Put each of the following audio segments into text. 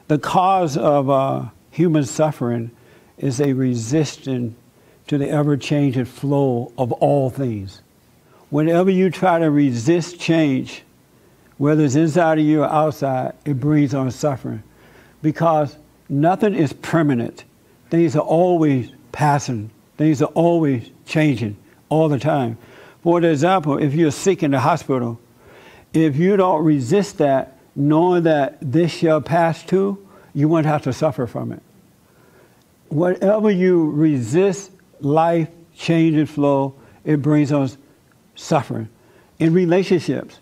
The cause of human suffering is a resistance to the ever-changing flow of all things. Whenever you try to resist change, whether it's inside of you or outside, it brings on suffering. Because nothing is permanent. Things are always passing. Things are always changing all the time. For example, if you're sick in the hospital, if you don't resist that, knowing that this shall pass too, you won't have to suffer from it. Whatever you resist life, change and flow, it brings on suffering. In relationships,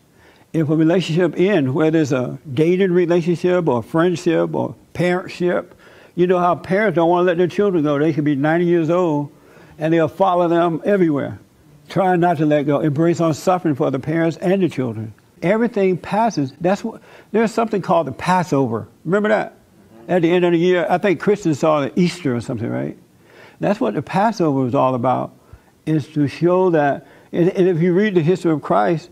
if a relationship ends, whether it's a dating relationship or friendship or parentship, you know how parents don't want to let their children go. They can be 90 years old and they'll follow them everywhere, trying not to let go. It brings on suffering for the parents and the children. Everything passes. There's something called the Passover. Remember that? At the end of the year, I think Christians saw the Easter or something, right? That's what the Passover was all about, is to show that, and if you read the history of Christ,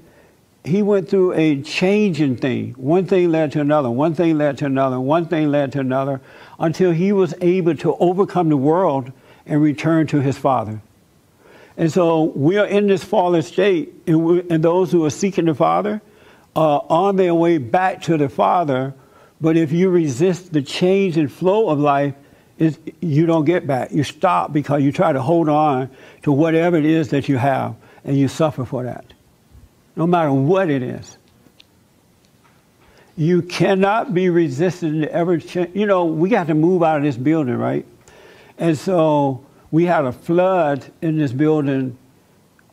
he went through a changing thing. One thing led to another, one thing led to another, one thing led to another, until he was able to overcome the world and return to his Father. And so we are in this fallen state, and those who are seeking the Father are on their way back to the Father. But if you resist the change and flow of life, you don't get back. You stop because you try to hold on to whatever it is that you have, and you suffer for that, no matter what it is. You cannot be resistant to ever change. You know, we got to move out of this building, right? And so we had a flood in this building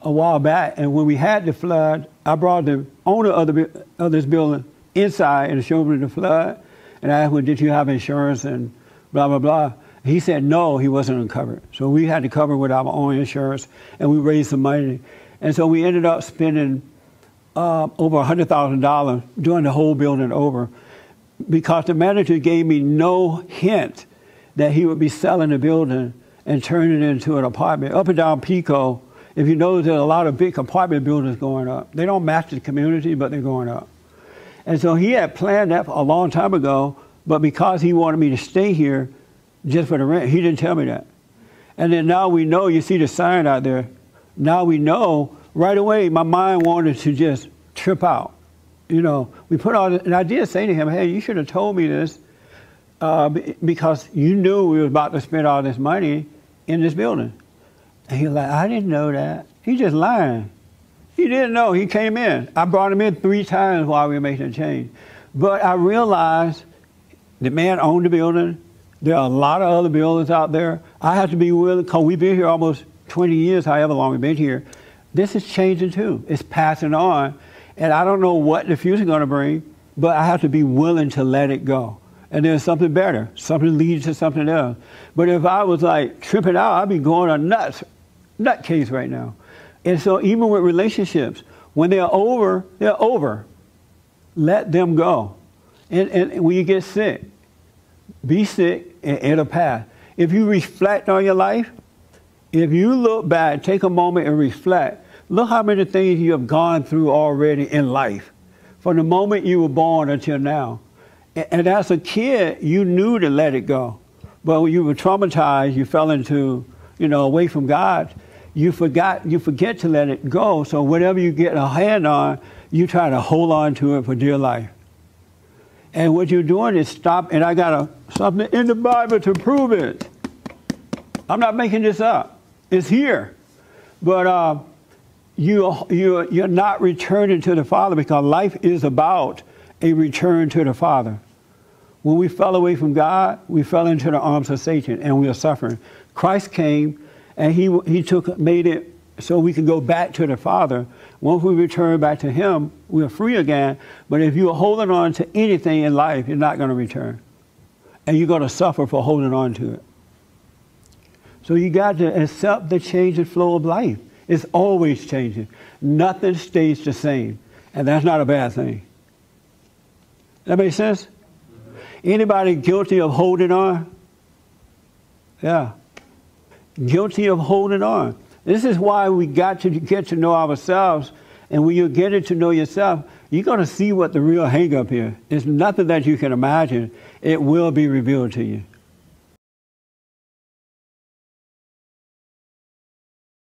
a while back, and when we had the flood, I brought the owner of this building inside and showed him the flood, and I asked him, did you have insurance and blah, blah, blah. He said no, he wasn't covered. So we had to cover with our own insurance, and we raised some money. And so we ended up spending over $100,000 doing the whole building over, because the manager gave me no hint that he would be selling the building and turning it into an apartment. Up and down Pico, if you notice, there's a lot of big apartment buildings going up. They don't match the community, but they're going up. And so he had planned that a long time ago, but because he wanted me to stay here just for the rent, he didn't tell me that. And then now we know, you see the sign out there, now we know right away my mind wanted to just trip out. You know, we put all this, and I did say to him, hey, you should have told me this because you knew we were about to spend all this money in this building. And he was like, I didn't know that. He just lying. He didn't know. He came in. I brought him in 3 times while we were making a change. But I realized the man owned the building. There are a lot of other buildings out there. I have to be willing, because we've been here almost 20 years, however long we've been here. This is changing too. It's passing on. And I don't know what the future is going to bring, but I have to be willing to let it go. And there's something better. Something leads to something else. But if I was like tripping out, I'd be going a nutcase right now. And so even with relationships, when they're over, they're over. Let them go. And when you get sick, be sick and it'll pass. If you reflect on your life, if you look back, take a moment and reflect, look how many things you have gone through already in life, from the moment you were born until now. And as a kid, you knew to let it go. But when you were traumatized, you fell into, away from God, you forget to let it go. So whatever you get a hand on, you try to hold on to it for dear life. And what you're doing is stop, and I got something in the Bible to prove it. I'm not making this up. It's here. But you're not returning to the Father, because life is about a return to the Father. When we fell away from God, we fell into the arms of Satan, and we are suffering. Christ came, and he made it so we can go back to the Father. Once we return back to Him, we're free again. But if you're holding on to anything in life, you're not going to return. And you're going to suffer for holding on to it. So you got to accept the change and flow of life. It's always changing. Nothing stays the same. And that's not a bad thing. That make sense? Anybody guilty of holding on? Yeah. Guilty of holding on. This is why we got to get to know ourselves. And when you're getting to know yourself, you're going to see what the real hang up here is. Nothing that you can imagine. It will be revealed to you.